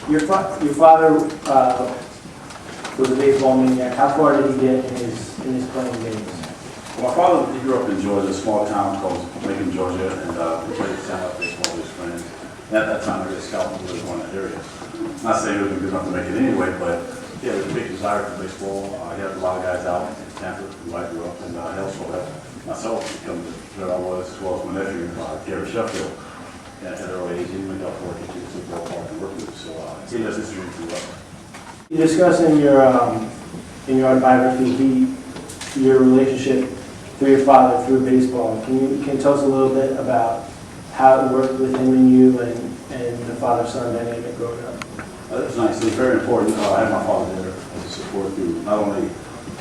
Your father was a baseball maniac. How far did he get in his playing days? Well, my father, he grew up in Georgia, a small town called Macon, Georgia, and he played stand-up baseball with his friends. And at that time, I was scouting really in that area. Not saying he wasn't good enough to make it anyway, but yeah, there was a big desire for baseball. He had a lot of guys out in Tampa, Dwight grew up, and he also had myself become where I was, as well as my nephew, Gary Sheffield. At an early age, he went out for working to the football park and work with, so he has this dream through up. You discuss in your autobiography your relationship through your father through baseball. Can you tell us a little bit about how it worked with him and you and the father-son dynamic growing up? That was nice. It was very important. I had my father there as a support through not only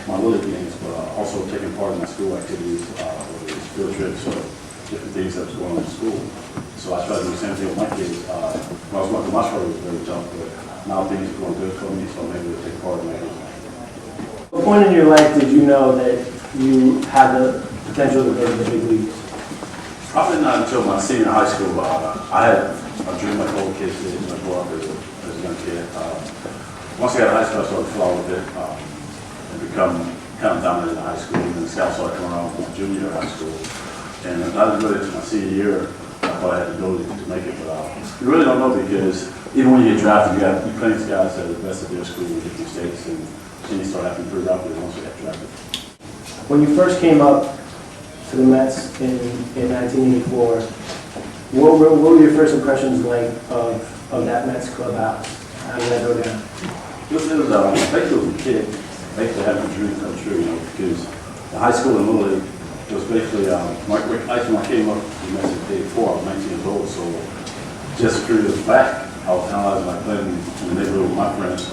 my little games, but also taking part in my school activities, whether it was field trips or different things that was going on in school. So I tried to do the same thing with my kids. When I was going through my struggle, it was very tough, but now things are going good for me, so I'm able to take part in my kids. What point in your life did you know that you had the potential to go to the big leagues? Probably not until my senior high school. I had a dream like all kids did when I grew up as a young kid. Once I got to high school, I started to flow with it and become kind of dominant in high school. And the scouts started coming around from my junior year of high school. And not really until my senior year, I thought I had the ability to make it. But you really don't know, because even when you get drafted, you play these guys that are the best of their school in different states, and then you start having pretty rapidly once you get drafted. When you first came up to the Mets in 1984, what were your first impressions like of that Mets clubhouse? How did that go down? It was basically as a kid, basically having a dream come true, because the high school in Little League, it was basically, when I came up to the Mets in 84, I was 19 years old, so just a few years back, I was analyzing my playing in the neighborhood with my friends.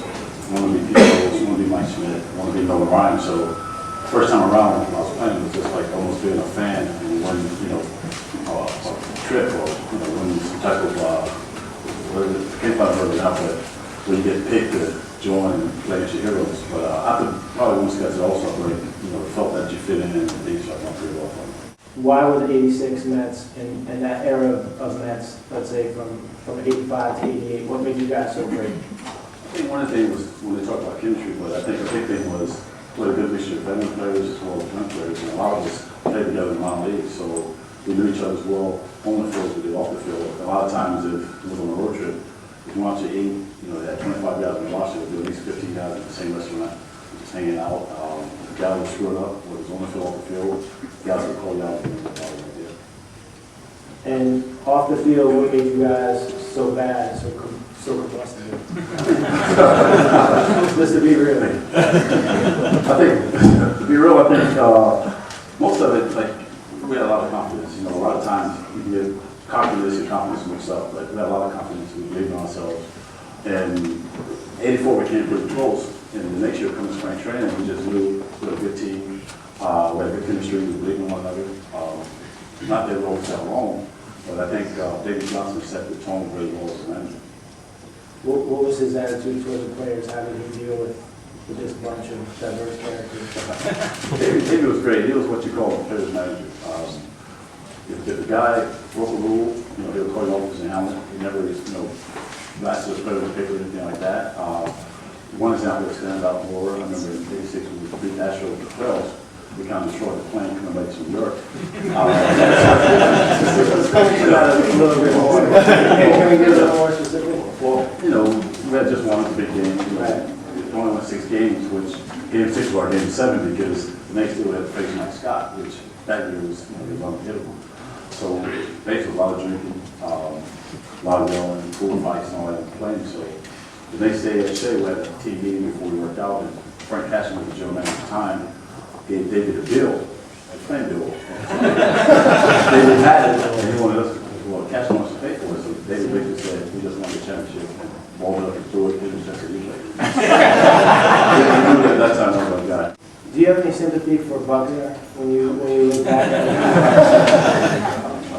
One to be Pete Rose, one to be Mike Schmidt, one to be Nolan Ryan. So first time around when I was playing, it was just like almost being a fan and winning, a trip or winning some type of I can't find it out, but when you get picked to join and play with your heroes. But after probably once got to also break, felt that you fit in and things like that pretty well for me. Why were the 86 Mets and that era of Mets, let's say from 85 to 88, what made you guys so great? I think one of the things was when they talk about chemistry, but I think a big thing was we had a good mixture of veteran players as well as young players, and a lot of us played together in minor leagues, so we knew each other's well on the field, we did off the field. A lot of times if we was on a road trip, if you wanted to eat, they had 25 guys in the roster, we'd do at least 15 guys in the same restaurant, just hanging out. The guy was screwed up, whether it was on the field, off the field, guys would call you out and And off the field, what made you guys so bad, so combustible? Just to be real. I think, to be real, I think most of it, we had a lot of confidence. A lot of times you can get confidence and confidence mixed up. We had a lot of confidence, we believed in ourselves. And 84 we came pretty close. And the next year coming to spring training, we just knew we had a good team, we had good chemistry, we believed in one another. Not that we always got along, but I think David Johnson set the tone really well as a manager. What was his attitude toward the players? How did he deal with this bunch of diverse characters? David was great. He was what you call a player's manager. If the guy broke a rule, he would call you off his helmet. He never, blasted his player with paper or anything like that. One example that stands out more, I remember in '86 when we beat Astros with the 12s. We kind of destroyed the plane coming back to New York. A little bit more. Can we get a little more specific? Well, we had just won the big game. We only won 6 games, which game 6 was our game 7 because the next day we had to face Mike Scott, which that year was unhittable. So basically a lot of drinking, a lot of yelling, pool fights and all that in the plane. So the next day at Shea, we had a team meeting before we worked out, and Frank Cashin was the general manager at the time. Gave David a bill, a plane bill. David had it, and he wanted us to, Cash wants to pay for it, so David basically said, we just want the championship, and balled up and threw it, it was just a usual. At that time, I was a guy. Do you have any sympathy for Buckner when you look back at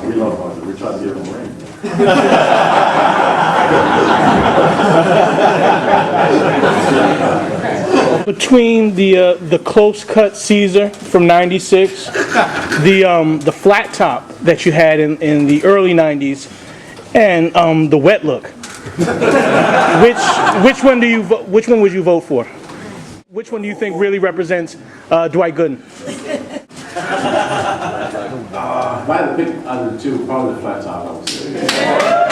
it? We love Buckner, we tried to give him a ring. Between the close-cut Caesar from '96, the flat top that you had in the early '90s, and the wet look, Which one do you which one would you vote for? Which one do you think really represents Dwight Gooden? If I had to pick out of the two, probably the flat top, I would say.